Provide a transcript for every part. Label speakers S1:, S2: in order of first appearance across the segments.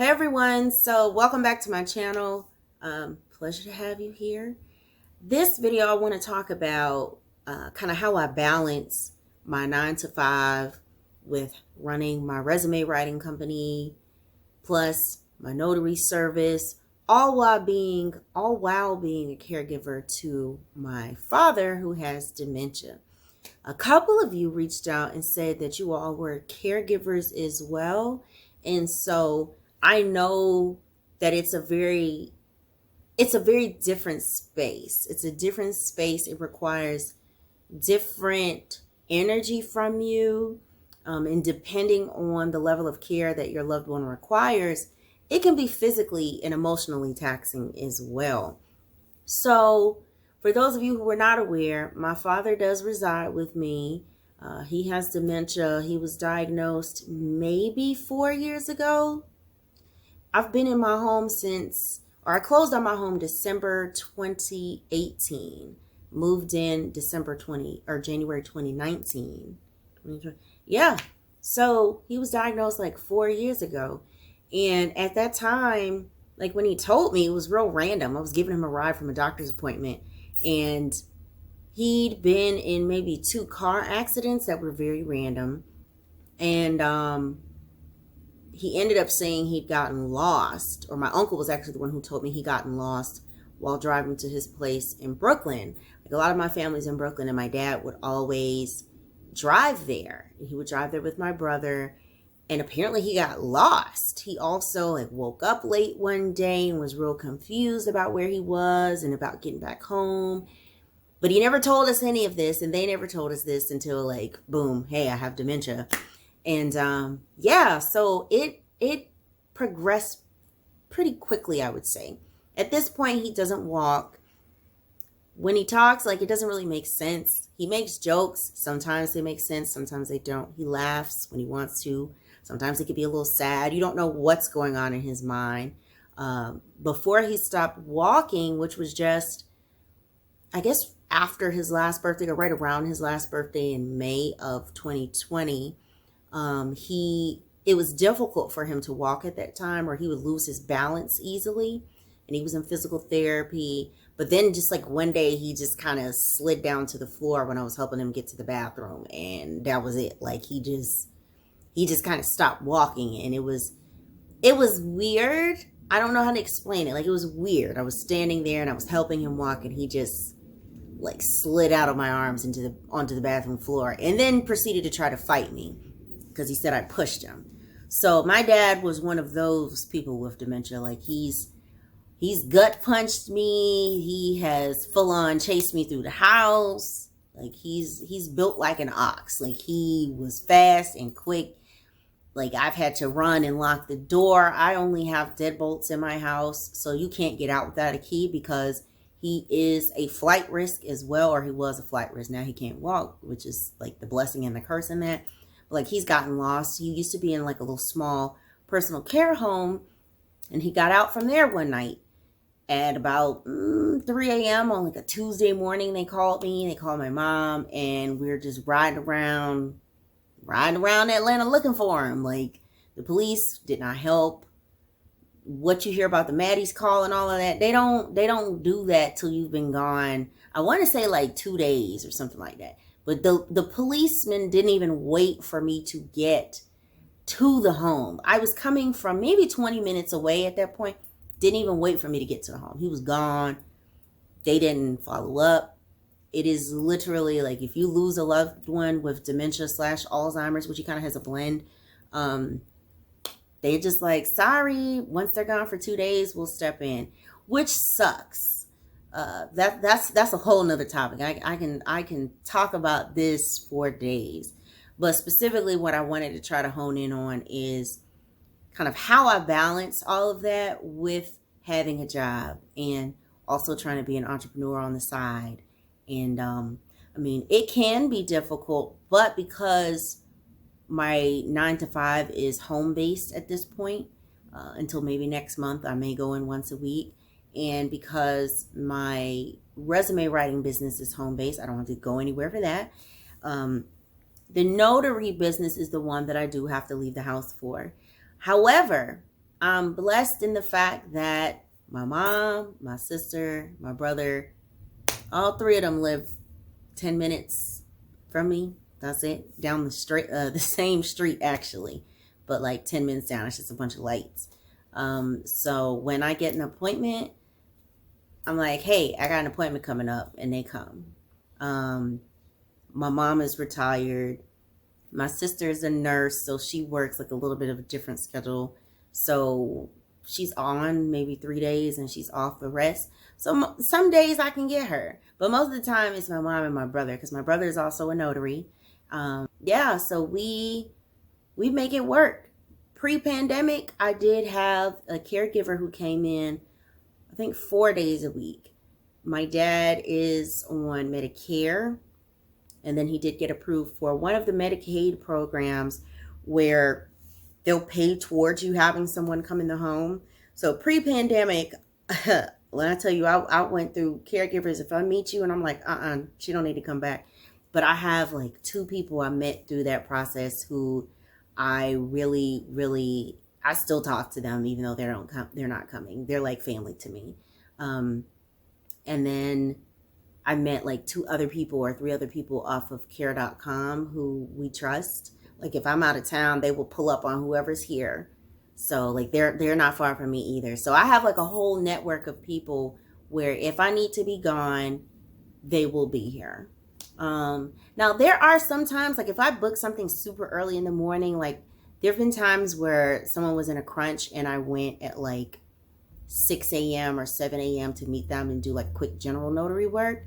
S1: Hey everyone, so welcome back to my channel. Pleasure to have you here. This video I want to talk about kind of how I balance my 9 to 5 with running my resume writing company plus my notary service, all while being a caregiver to my father who has dementia. A couple of you reached out and said that you all were caregivers as well, and so I know that it's a very different space. It's a different space. It requires different energy from you. And depending on the level of care that your loved one requires, it can be physically and emotionally taxing as well. So for those of you who are not aware, my father does reside with me. He has dementia. He was diagnosed maybe 4 years ago. I've been in my home I closed on my home December 2018. Moved in January 2019. Yeah. So he was diagnosed like 4 years ago. And at that time, like when he told me, it was real random. I was giving him a ride from a doctor's appointment, and he'd been in maybe 2 car accidents that were very random. And he ended up saying he'd gotten lost, or my uncle was actually the one who told me he'd gotten lost while driving to his place in Brooklyn. Like a lot of my family's in Brooklyn, and my dad would always drive there. He would drive there with my brother, and apparently he got lost. He also woke up late one day and was real confused about where he was and about getting back home. But he never told us any of this, and they never told us this until boom, hey, I have dementia. And so it progressed pretty quickly, I would say. At this point, he doesn't walk. When he talks, it doesn't really make sense. He makes jokes. Sometimes they make sense. Sometimes they don't. He laughs when he wants to. Sometimes he could be a little sad. You don't know what's going on in his mind. Before he stopped walking, which was just, I guess, after his last birthday, or right around his last birthday in May of 2020, it was difficult for him to walk at that time, or he would lose his balance easily, and he was in physical therapy. But then just one day he just kind of slid down to the floor when I was helping him get to the bathroom, and that was it. He just kind of stopped walking, and it was weird. I don't know how to explain it. It was weird. I was standing there and I was helping him walk, and he just slid out of my arms onto the bathroom floor, and then proceeded to try to fight me because he said I pushed him. So my dad was one of those people with dementia. He's gut punched me. He has full on chased me through the house. He's built like an ox. He was fast and quick. I've had to run and lock the door. I only have deadbolts in my house, so you can't get out without a key, because he is a flight risk as well, or he was a flight risk. Now he can't walk, which is the blessing and the curse in that. He's gotten lost. He used to be in a little small personal care home, and he got out from there one night at about 3 a.m. on a Tuesday morning. They called me. They called my mom, and we were just riding around Atlanta looking for him. The police did not help. What you hear about the Maddie's call and all of that, they don't do that till you've been gone. I want to say 2 days or something like that. But the policeman didn't even wait for me to get to the home. I was coming from maybe 20 minutes away at that point. Didn't even wait for me to get to the home. He was gone. They didn't follow up. It is literally if you lose a loved one with dementia / Alzheimer's, which he kind of has a blend, they're just sorry, once they're gone for 2 days, we'll step in, which sucks. That's a whole nother topic. I can talk about this for days, but specifically what I wanted to try to hone in on is kind of how I balance all of that with having a job and also trying to be an entrepreneur on the side. And it can be difficult, but because my 9 to 5 is home based at this point, until maybe next month, I may go in once a week. And because my resume writing business is home based, I don't have to go anywhere for that. The notary business is the one that I do have to leave the house for. However, I'm blessed in the fact that my mom, my sister, my brother, all three of them live 10 minutes from me. That's it. Down the street, the same street actually, but like 10 minutes down. It's just a bunch of lights. So when I get an appointment, I'm like, hey, I got an appointment coming up, and they come. My mom is retired. My sister is a nurse, so she works like a little bit of a different schedule. So she's on maybe 3 days and she's off the rest. So some days I can get her, but most of the time it's my mom and my brother, because my brother is also a notary. Yeah, so we make it work. Pre-pandemic, I did have a caregiver who came in, I think 4 days a week. My dad is on Medicare, and then he did get approved for one of the Medicaid programs where they'll pay towards you having someone come in the home. So pre-pandemic, when I tell you, I went through caregivers. If I meet you and I'm like, she don't need to come back. But I have like 2 people I met through that process who I really, really, I still talk to them even though they're not coming. They're like family to me. And then I met like 2 other people or 3 other people off of care.com who we trust. Like if I'm out of town, they will pull up on whoever's here. So like they're not far from me either. So I have like a whole network of people where if I need to be gone, they will be here. Now there are some times, like if I book something super early in the morning, like there have been times where someone was in a crunch and I went at like 6 a.m. or 7 a.m. to meet them and do like quick general notary work.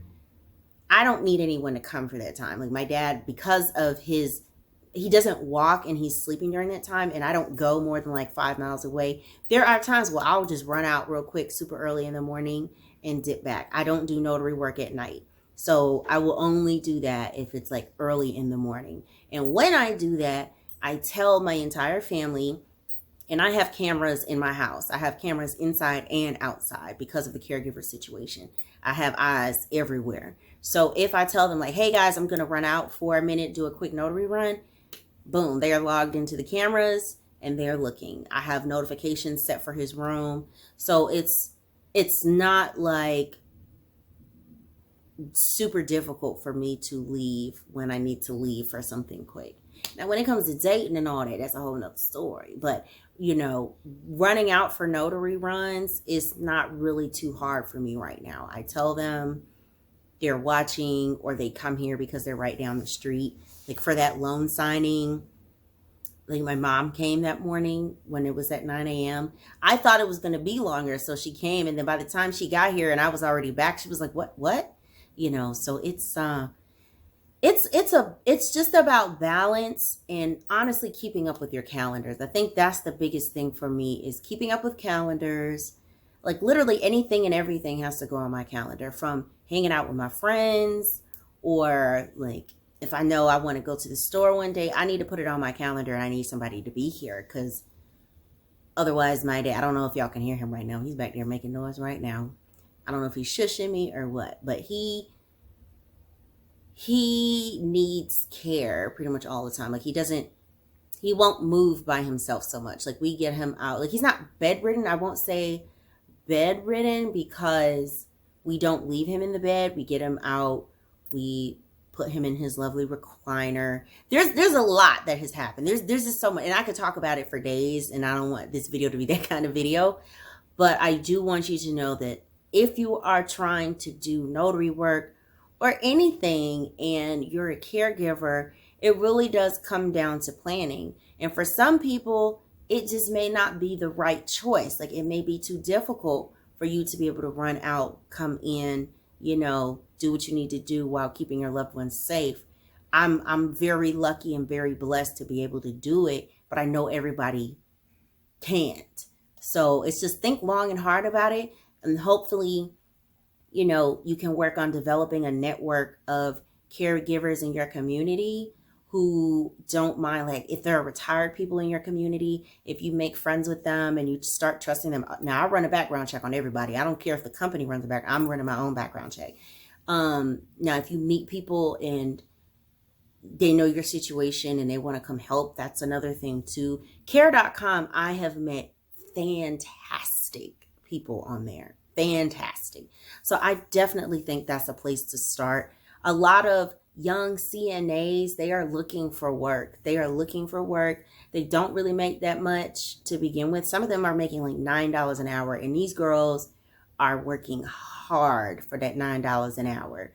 S1: I don't need anyone to come for that time. Like my dad, because of he doesn't walk and he's sleeping during that time, and I don't go more than like 5 miles away. There are times where I'll just run out real quick, super early in the morning and dip back. I don't do notary work at night. So I will only do that if it's like early in the morning. And when I do that, I tell my entire family, and I have cameras in my house. I have cameras inside and outside because of the caregiver situation. I have eyes everywhere. So if I tell them like, hey guys, I'm going to run out for a minute, do a quick notary run, boom, they are logged into the cameras and they're looking. I have notifications set for his room. So it's not like super difficult for me to leave when I need to leave for something quick. Now, when it comes to dating and all that, that's a whole nother story. But, you know, running out for notary runs is not really too hard for me right now. I tell them they're watching, or they come here because they're right down the street. Like for that loan signing, like my mom came that morning when it was at 9 a.m. I thought it was going to be longer, so she came. And then by the time she got here and I was already back, she was like, what? You know, so it's just about balance and honestly keeping up with your calendars. I think that's the biggest thing for me, is keeping up with calendars. Like literally anything and everything has to go on my calendar, from hanging out with my friends, or like if I know I want to go to the store one day, I need to put it on my calendar and I need somebody to be here, because otherwise my dad, I don't know if y'all can hear him right now. He's back there making noise right now. I don't know if he's shushing me or what, but he needs care pretty much all the time. Like he won't move by himself so much. Like we get him out. Like he's not bedridden. I won't say bedridden, because we don't leave him in the bed. We get him out. We put him in his lovely recliner. There's a lot that has happened. There's just so much, and I could talk about it for days, and I don't want this video to be that kind of video. But I do want you to know that if you are trying to do notary work or anything and you're a caregiver, it really does come down to planning. And for some people, it just may not be the right choice. Like it may be too difficult for you to be able to run out, come in, you know, do what you need to do while keeping your loved ones safe. I'm very lucky and very blessed to be able to do it, but I know everybody can't. So it's just think long and hard about it. And hopefully, you know, you can work on developing a network of caregivers in your community who don't mind, like if there are retired people in your community, if you make friends with them and you start trusting them. Now I run a background check on everybody. I don't care if the company runs a background. I'm running my own background check. Now if you meet people and they know your situation and they want to come help, that's another thing too. Care.com, I have met fantastic people on there. Fantastic. So I definitely think that's a place to start. A lot of young CNAs, they are looking for work. They are looking for work. They don't really make that much to begin with. Some of them are making like $9 an hour, and these girls are working hard for that $9 an hour.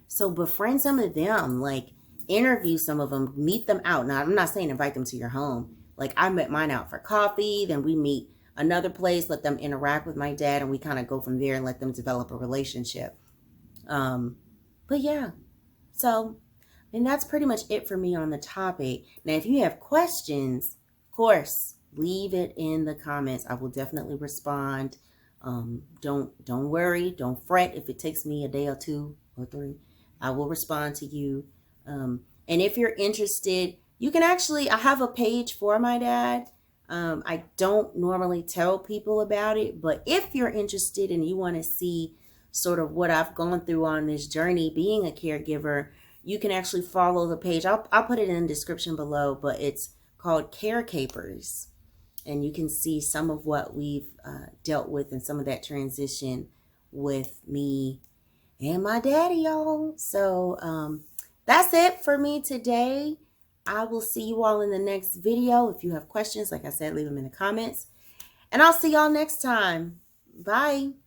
S1: So befriend some of them, like interview some of them, meet them out. Now, I'm not saying invite them to your home. Like I met mine out for coffee, then we meet another place, let them interact with my dad, and we kind of go from there and let them develop a relationship. But yeah, so, and that's pretty much it for me on the topic. Now, if you have questions, of course, leave it in the comments. I will definitely respond. Don't worry, don't fret if it takes me a day or 2 or 3. I will respond to you. And if you're interested, you can actually, I have a page for my dad. I don't normally tell people about it, but if you're interested and you want to see sort of what I've gone through on this journey being a caregiver, you can actually follow the page. I'll put it in the description below, but it's called Caregivers. And you can see some of what we've dealt with and some of that transition with me and my daddy, y'all. So that's it for me today. I will see you all in the next video. If you have questions, like I said, leave them in the comments. And I'll see y'all next time. Bye.